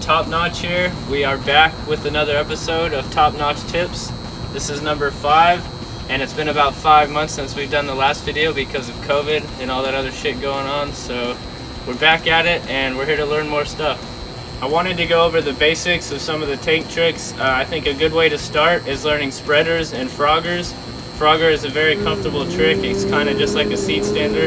Topnotch here. We are back with another episode of Topnotch Tips. This is number 5, and it's been about 5 months since we've done the last video because of COVID and all that other shit going on. So we're back at it, and we're here to learn more stuff. I wanted to go over the basics of some of the tank tricks. I think a good way to start is learning spreaders and froggers. Frogger is a very comfortable trick. It's kind of just like a seat stander.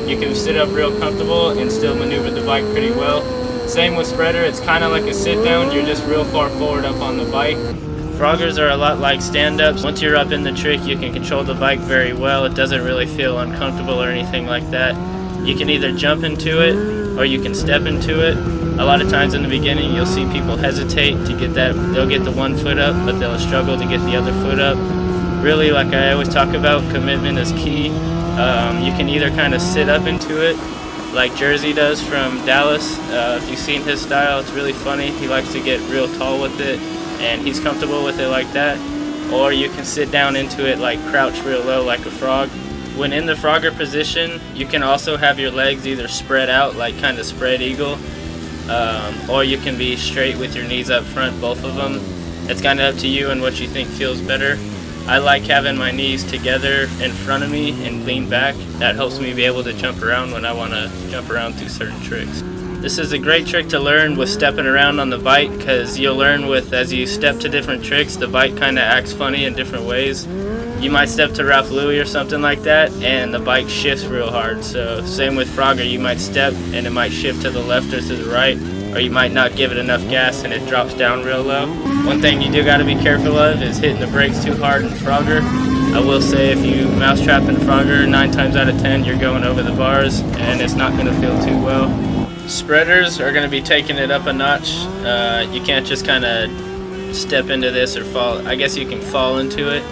You can sit up real comfortable and still maneuver the bike pretty well. Same with spreader, it's kind of like a sit down, you're just real far forward up on the bike. Froggers are a lot like stand-ups. Once you're up in the trick, you can control the bike very well. It doesn't really feel uncomfortable or anything like that. You can either jump into it or you can step into it. A lot of times in the beginning you'll see people hesitate to get that. They'll get the one foot up, but they'll struggle to get the other foot up. Really, like I always talk about, commitment is key. You can either kind of sit up into it like Jersey does from Dallas. If you've seen his style, it's really funny. He likes to get real tall with it, and he's comfortable with it like that. Or you can sit down into it like crouch real low like a frog. When in the frogger position, you can also have your legs either spread out like kind of spread eagle, or you can be straight with your knees up front, both of them. It's kind of up to you and what you think feels better. I like having my knees together in front of me and lean back. That helps me be able to jump around when I want to jump around through certain tricks. This is a great trick to learn with stepping around on the bike, because you'll learn with, as you step to different tricks, the bike kind of acts funny in different ways. You might step to Ralph Louis or something like that and the bike shifts real hard. So same with Frogger, you might step and it might shift to the left or to the right, or you might not give it enough gas and it drops down real low. One thing you do got to be careful of is hitting the brakes too hard in Frogger. I will say if you mousetrap in Frogger, 9 times out of 10 you're going over the bars and it's not going to feel too well. Spreaders are going to be taking it up a notch. You can't just kind of step into this or fall. I guess you can fall into it,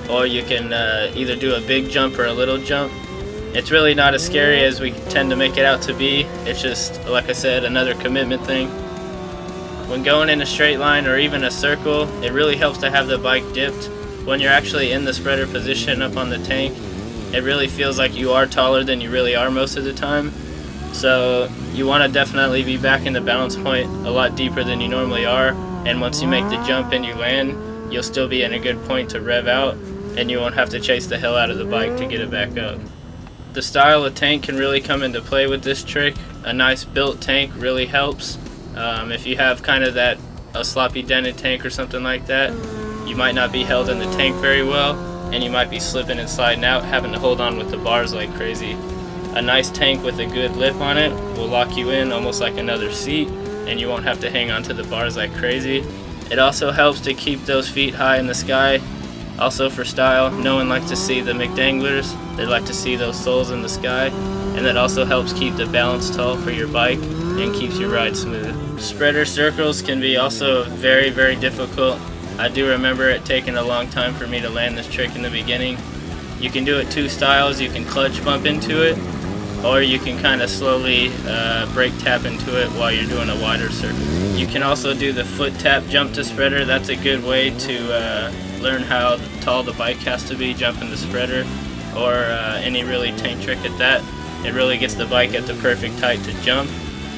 or you can either do a big jump or a little jump. It's really not as scary as we tend to make it out to be. It's just, like I said, another commitment thing. When going in a straight line or even a circle, it really helps to have the bike dipped. When you're actually in the spreader position up on the tank, it really feels like you are taller than you really are most of the time. So you want to definitely be back in the balance point a lot deeper than you normally are. And once you make the jump and you land, you'll still be in a good point to rev out, and you won't have to chase the hell out of the bike to get it back up. The style of tank can really come into play with this trick. A nice built tank really helps. If you have kind of a sloppy dented tank or something like that, you might not be held in the tank very well, and you might be slipping and sliding out, having to hold on with the bars like crazy. A nice tank with a good lip on it will lock you in almost like another seat, and you won't have to hang on to the bars like crazy. It also helps to keep those feet high in the sky. Also for style, no one likes to see the McDanglers. They like to see those soles in the sky, and that also helps keep the balance tall for your bike and keeps your ride smooth. Spreader circles can be also very, very difficult. I do remember it taking a long time for me to land this trick in the beginning. You can do it 2 styles. You can clutch bump into it, or you can kind of slowly brake tap into it while you're doing a wider circle. You can also do the foot tap jump to spreader. That's a good way to learn how tall the bike has to be jumping the spreader, or any really tank trick at that. It really gets the bike at the perfect height to jump,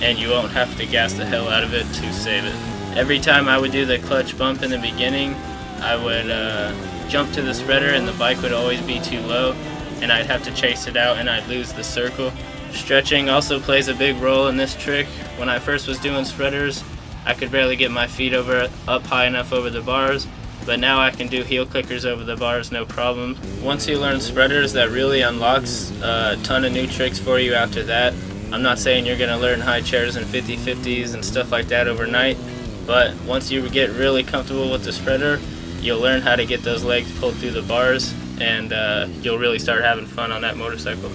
and you won't have to gas the hell out of it to save it. Every time I would do the clutch bump in the beginning, I would jump to the spreader and the bike would always be too low, and I'd have to chase it out and I'd lose the circle. Stretching also plays a big role in this trick. When I first was doing spreaders, I could barely get my feet up high enough over the bars, but now I can do heel clickers over the bars no problem. Once you learn spreaders, that really unlocks a ton of new tricks for you after that. I'm not saying you're going to learn high chairs and 50-50s and stuff like that overnight, but once you get really comfortable with the spreader, you'll learn how to get those legs pulled through the bars, and you'll really start having fun on that motorcycle.